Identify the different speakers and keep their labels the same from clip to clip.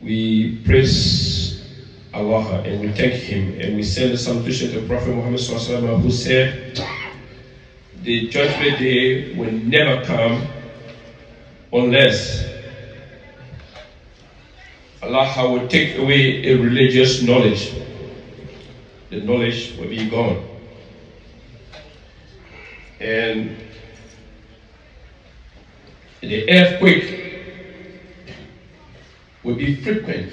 Speaker 1: We praise Allah and we thank Him, and we send the salutation to Prophet Muhammad SAW, who said, the judgment day will never come unless Allah will take away a religious knowledge. The knowledge will be gone. And the earthquake will be frequent,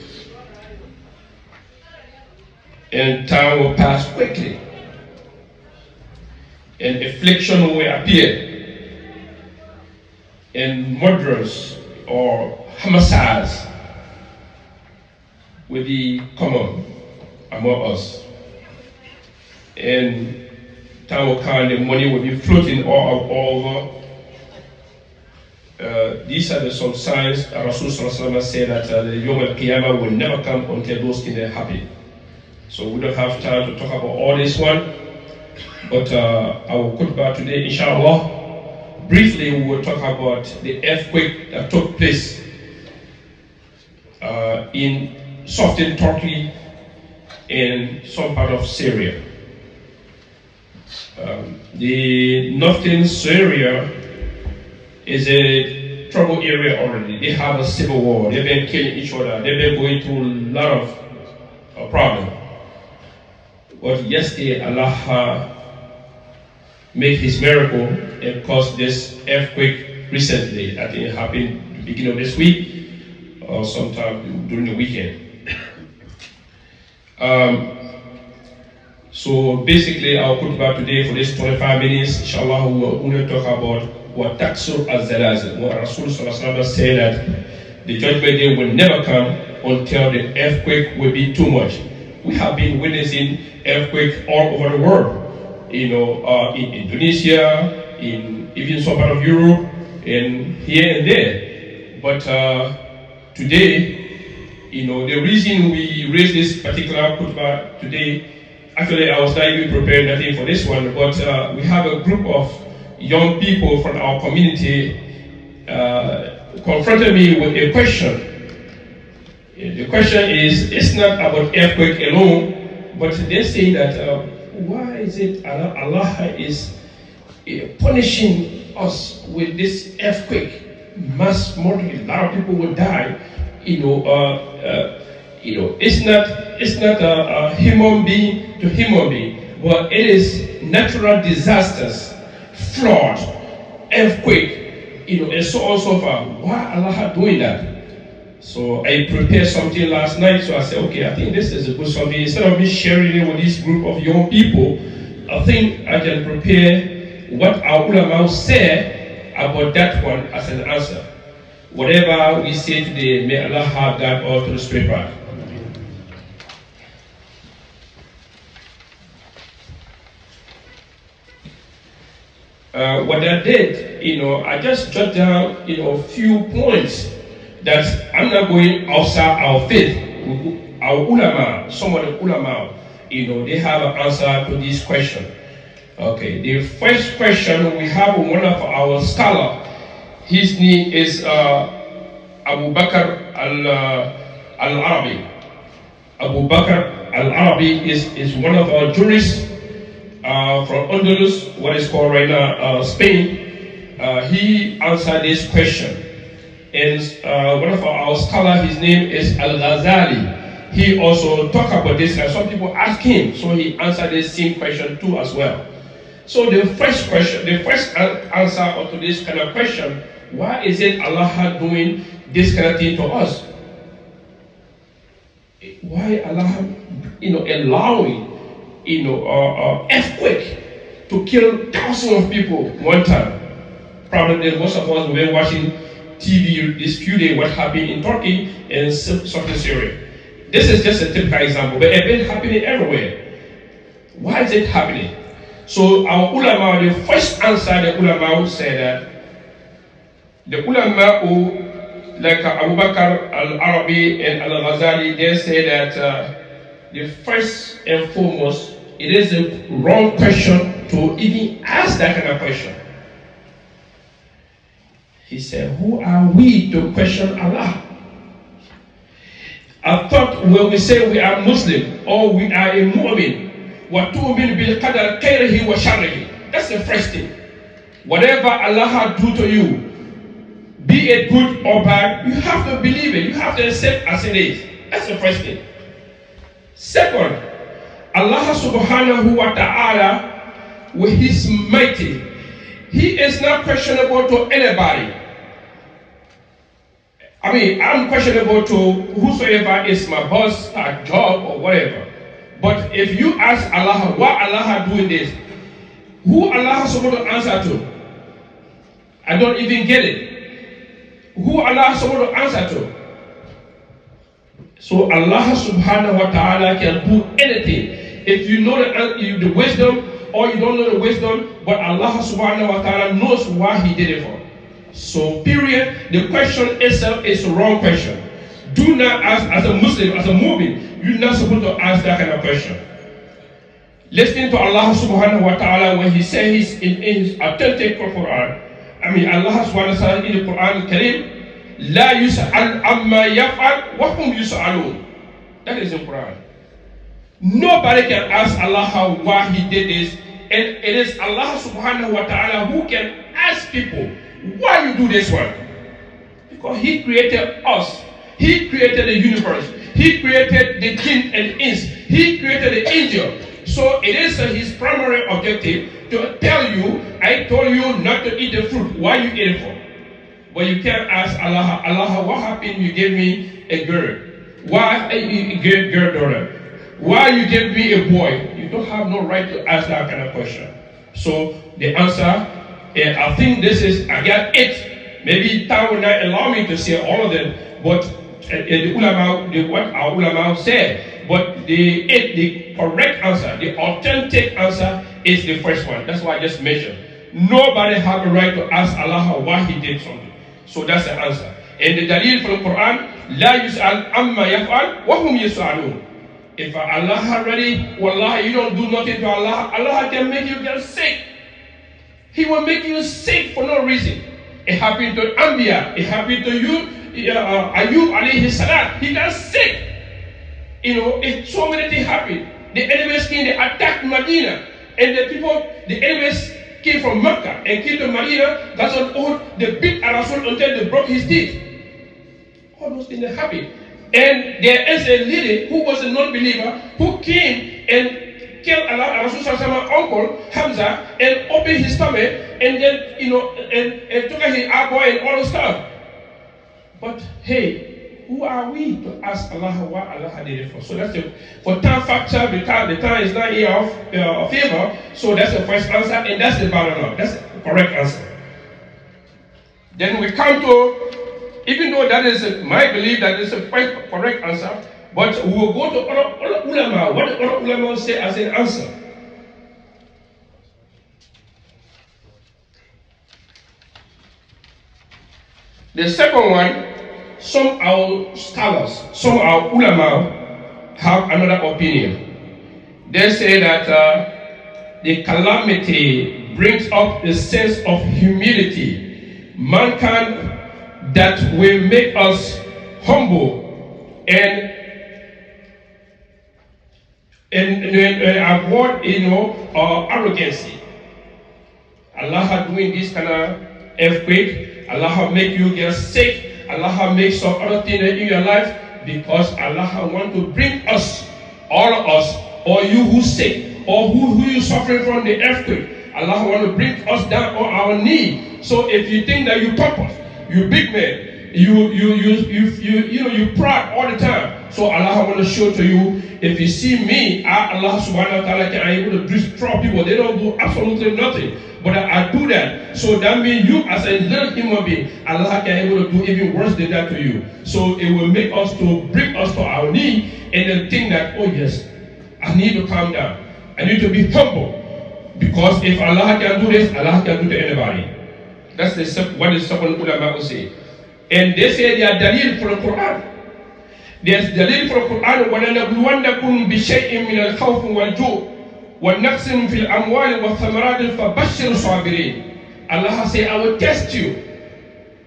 Speaker 1: and time will pass quickly, and affliction will appear, and murderers or homicides will be common among us, and time will come, the money will be floating all over. These are some signs that Rasulullah said that the Yom al-Qiyamah will never come until those things are happy. So we don't have time to talk about all this one, but our khutbah today, inshallah, briefly we will talk about the earthquake that took place in southern Turkey and some part of Syria. The northern Syria is a trouble area already. They have a civil war. They've been killing each other. They've been going through a lot of problems. But yesterday, Allah made His miracle and caused this earthquake recently. I think it happened at the beginning of this week or sometime during the weekend. So basically, our khutbah today for this 25 minutes, inshallah, we will only talk about what taksur al-zalazil. What Rasulullah said that the judgment day will never come until the earthquake will be too much. We have been witnessing earthquakes all over the world. In Indonesia, in even some part of Europe, and here and there. But today, the reason we raised this particular khutbah today, actually I was not even prepared nothing for this one, but we have a group of young people from our community confronted me with a question. The question is, it's not about earthquake alone, but they say that why is it Allah is punishing us with this earthquake? Mass murder, a lot of people will die. It's not a human being to human being, but it is natural disasters, flood, earthquake, and so on and so forth. Why Allah doing that? So I prepared something last night, so I said, okay, I think this is a good something. Instead of me sharing it with this group of young people, I think I can prepare what our ulama said about that one as an answer. Whatever we say today, may Allah have that all to the straight path. What I did, I just jot down, a few points that I'm not going outside our faith. Our ulama, some of the ulama, they have an answer to this question. Okay, the first question we have one of our scholar. His name is Abu Bakr al-Arabi. Abu Bakr al-Arabi is one of our jurists from Andalus, what is called right now Spain. He answered this question. And one of our scholars, his name is Al-Ghazali. He also talked about this, and some people asked him, so he answered the same question too as well. So the first answer to this kind of question, why is it Allah doing this kind of thing to us? Why Allah, allowing, earthquake to kill thousands of people one time? Probably most of us were watching TV this few days what happened in Turkey and southern Syria. This is just a typical example, but it's been happening everywhere. Why is it happening? So our ulama, the first answer the ulama said that the ulama who, like Abu Bakr al-Arabi and al-Ghazali, they say that the first and foremost, it is a wrong question to even ask that kind of question. He said, who are we to question Allah? I thought when we say we are Muslim or we are a mu'min, وَتُؤْمِنُ بِالْقَدَرِ خَيْرِهِ وَشَرِّهِ. That's the first thing. Whatever Allah do to you, be it good or bad, you have to believe it. You have to accept as it is. That's the first thing. Second, Allah subhanahu wa ta'ala, with His mighty, He is not questionable to anybody. I mean, I'm questionable to whosoever is my boss, a job, or whatever. But if you ask Allah, why Allah doing this? Who Allah supposed to answer to? I don't even get it. Who Allah supposed to answer to? So Allah subhanahu wa ta'ala can do anything. If you know the wisdom or you don't know the wisdom, but Allah subhanahu wa ta'ala knows why He did it for. So period, the question itself is a wrong question. Do not ask as a Muslim, as a mu'min, you're not supposed to ask that kind of question. Listening to Allah subhanahu wa ta'ala when He says in His authentic Quran, Allah subhanahu wa ta'ala in the Quran al-Karim, لا يسأل عما يفعل وهم يسألون. That is in Quran. Nobody can ask Allah why He did this, and it is Allah subhanahu wa ta'ala who can ask people, why you do this one? Because He created us. He created the universe. He created the jinn and ins. He created the angel. So it is His primary objective to tell you, I told you not to eat the fruit. Why you eat it for? But you can't ask Allah, Allah, what happened you gave me a girl? Why a girl daughter? Why you gave me a boy? You don't have no right to ask that kind of question. So the answer, I think this is, I got it. Maybe time will not allow me to say all of them, but the ulama, what our ulama said, but the correct answer, the authentic answer is the first one. That's what I just mentioned. Nobody has a right to ask Allah why He did something. So that's the answer. And the dalil from the Quran, لا يسأل عما يفعل وهم يسألون. If Allah already, wallahi, you don't do nothing to Allah, Allah can make you get sick. He will make you sick for no reason. It happened to Anbiya. It happened to you, Ayub alayhi salam. He got sick. So many things happened. The enemies came, they attacked Medina. And the people, the enemies came from Mecca and came to Medina. That's on oath. They beat Rasul until they broke his teeth. All those things happened. And there is a lady who was a non-believer who came and killed Rasul's uncle Hamza and opened his stomach and then and took his apple and all the stuff. But hey, who are we to ask Allah what Allah did it for? So that's for time factor, because the time is not here of favor. So that's the first answer, and that's the bottom line. That's the correct answer. Then we come to, even though that is my belief that is a quite correct answer, but we will go to other ulama. What the other ulama say as an answer? The second one, some our scholars, some our ulama have another opinion. They say that the calamity brings up the sense of humility, mankind, that will make us humble and avoid, arrogancy. Allah doing this kind of earthquake. Allah make you get sick. Allah make some other things in your life because Allah want to bring us, all of us, or you who's sick, or who you suffering from the earthquake. Allah want to bring us down on our knee. So if you think that you purpose, you big man, you proud all the time. So Allah want to show to you, if you see me, Allah subhanahu wa ta'ala can able to destroy people. They don't do absolutely nothing. But I do that. So that means you as a little human being, Allah can able to do even worse than that to you. So it will make us to bring us to our knee and then think that, oh yes, I need to calm down. I need to be humble. Because if Allah can do this, Allah can do to anybody. That's what the second ulama will say. And they say they are dalil for the Quran. There's dalil for the Quran. وَلَنَبْلُوَنَّكُمْ بِشَيْءٍ مِنَ الْخَوْفِ وَالْجُوعِ وَالنَّقْصٍ فِي الْأَمْوَالِ وَالثَّمَرَاتِ فَبَشِّرِ الصَّابِرِينَ. Allah say, I will test you.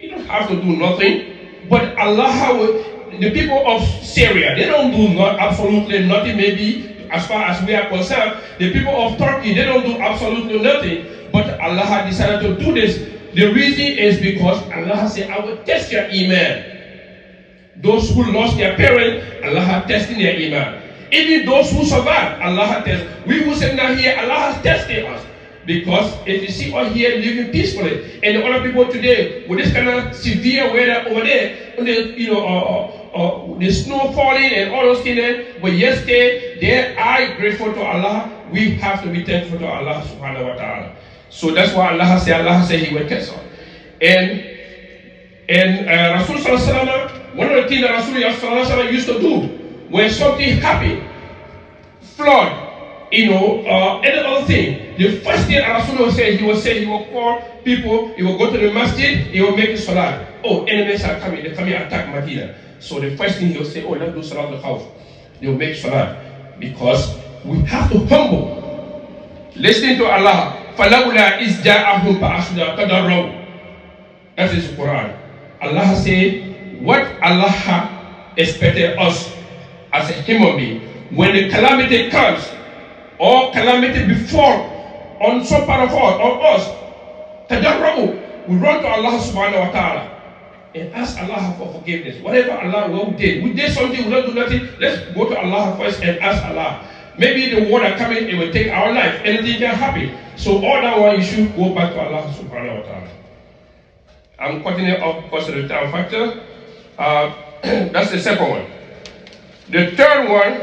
Speaker 1: You don't have to do nothing. But Allah will, the people of Syria, they don't do absolutely nothing, maybe as far as we are concerned. The people of Turkey, they don't do absolutely nothing, but Allah decided to do this. The reason is because Allah said, I will test your iman. Those who lost their parents, Allah testing their iman. Even those who survived, Allah tests. We who sit down here, Allah has tested us. Because if you see us here living peacefully, and the other people today with this kind of severe weather over there, the snow falling and all those things, but yesterday they are grateful to Allah. We have to be thankful to Allah subhanahu wa ta'ala. So that's why Allah said He will test us. And Rasul sallallahu alaihi wasallam, one of the things that Rasul sallallahu alaihi wasallam used to do when something happened, flood, any other thing, the first thing Rasul will say, he will call people, he will go to the masjid, he will make a salat. Oh, enemies are coming, they're coming to attack Medina. So the first thing he will say, oh, let's do salat al-khawf. They will make salat. Because we have to humble. Listening to Allah. فَلَوْلَا إِذْ جَاءَهُمْ فَأَخْذَ تَضَرَّوْا. That is the Quran. Allah said, what Allah expected us as a human being, when the calamity comes, or calamity befall on some part of us, on us, tadarra'u, we run to Allah subhanahu wa ta'ala and ask Allah for forgiveness. Whatever Allah we did something, we don't do nothing, let's go to Allah first and ask Allah. Maybe the water coming, it will take our life, anything can happen. So all that one, you should go back to Allah subhanahu wa ta'ala. I'm cutting it off because of the time factor. That's the second one. The third one,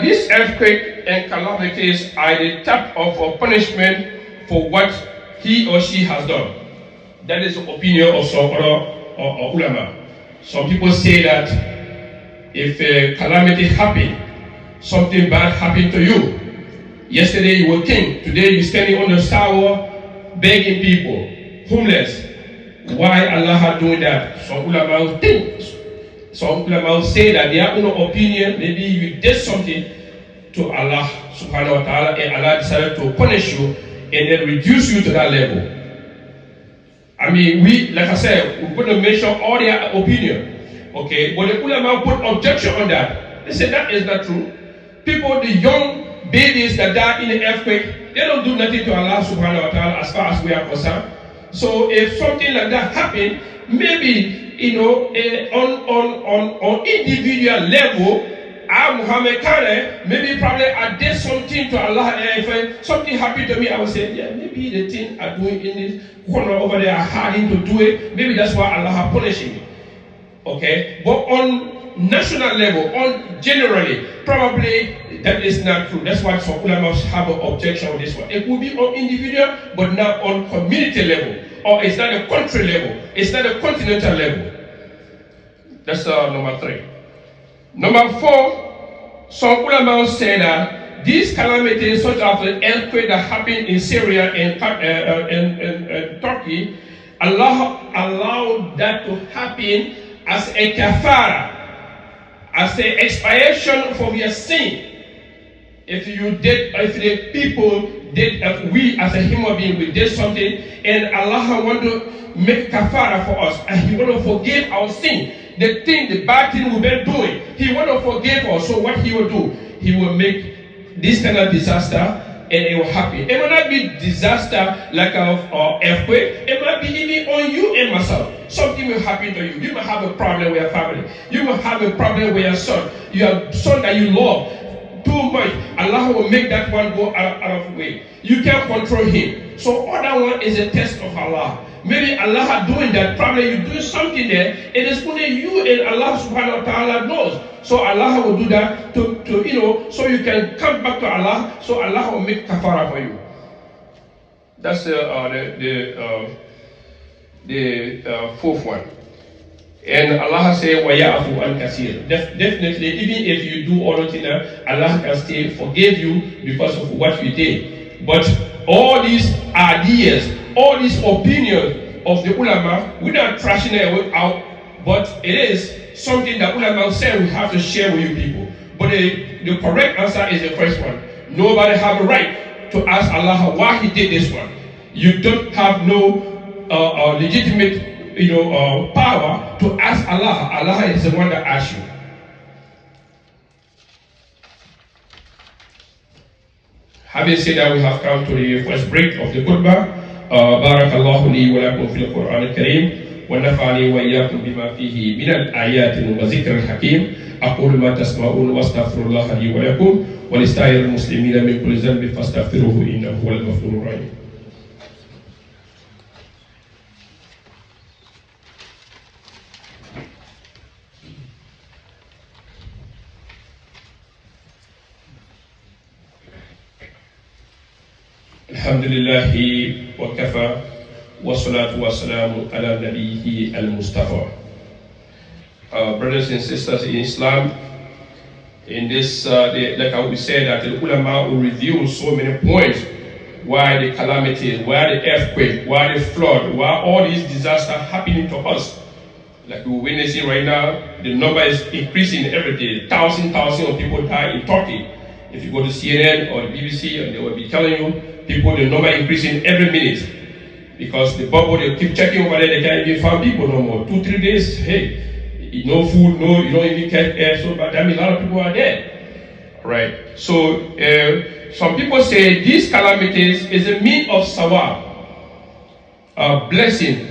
Speaker 1: this earthquake and calamities are the type of punishment for what he or she has done. That is the opinion of some other ulama. Some people say that if a calamity happened, something bad happened to you. Yesterday you were king, today you're standing on the tower begging people, homeless. Why Allah doing that? Some ulama think. Some ulama say that their own opinion, maybe you did something to Allah subhanahu wa ta'ala and Allah decided to punish you and then reduce you to that level. I mean, like I said, we couldn't mention all their opinion. Okay, but the ulama put objection on that. They said that is not true. People, the young babies that die in the earthquake, they don't do nothing to Allah subhanahu wa ta'ala as far as we are concerned. So if something like that happened, maybe on individual level, Muhammad Kane, maybe probably I did something to Allah. If something happened to me, I would say, yeah, maybe the thing I'm doing in this corner over there, I had him to do it. Maybe that's why Allah punishing me. Okay, but on national level, on generally, probably that is not true. That's why some ulama have an objection on this one. It will be on individual, but not on community level, or it's not a country level, it's not a continental level. That's number 3. Number 4, some ulama say that these calamities, such as the earthquake that happened in Syria and Turkey, Allah allowed that to happen as a kafara, as an expiation for your sin. If the people did, if we as a human being, we did something, and Allah want to make kafara for us, and He want to forgive our sin, the bad thing we've been doing, He want to forgive us. So what He will do, He will make this kind of disaster, and it will happen. It will not be disaster like an earthquake. It might be even on you and myself. Something will happen to you. You might have a problem with your family. You might have a problem with your son. Your son that you love too much. Allah will make that one go out of the way. You can't control him. So other one is a test of Allah. Maybe Allah doing that. Probably you do something there. It is only you and Allah subhanahu wa ta'ala knows. So Allah will do that to so you can come back to Allah. So Allah will make kafara for you. That's the fourth one. And Allah say, وَيَعْفُ عَنْ كَثِيرٍ. Definitely, even if you do all the things, Allah can still forgive you because of what you did. But all these ideas, all these opinions of the ulama, we're not trashing it out, but it is something that ulama said we have to share with you people. But the correct answer is the first one. Nobody have a right to ask Allah why He did this one. You don't have no legitimate power to ask Allah. Allah is the one that asks you. Having said that, we have come to the first break of the khutbah. بارك الله لي ولكم في القرآن الكريم ونفعني وإياكم بما فيه من الآيات والذكر الحكيم. أقول ما تسمعون واستغفر الله لي ولكم ولسائر المسلمين من كل ذنب فاستغفروه إنه هو الغفور الرحيم. الحمد لله وكفى والصلاة والسلام على نبيه المصطفى. Brothers and sisters in Islam, in this, like I would say that the ulama will review so many points why the calamities, why the earthquake, why the flood, why all these disasters happening to us. Like we're witnessing right now, the number is increasing every day. Thousands of people die in Turkey. If you go to CNN or the BBC, and they will be telling you, the number increasing every minute. Because the bubble, they keep checking over there, they can't even find people no more. 2-3 days, hey, no food, no, you don't even catch air, so but that means a lot of people are dead. Right? So, some people say these calamities is a means of sawab, a blessing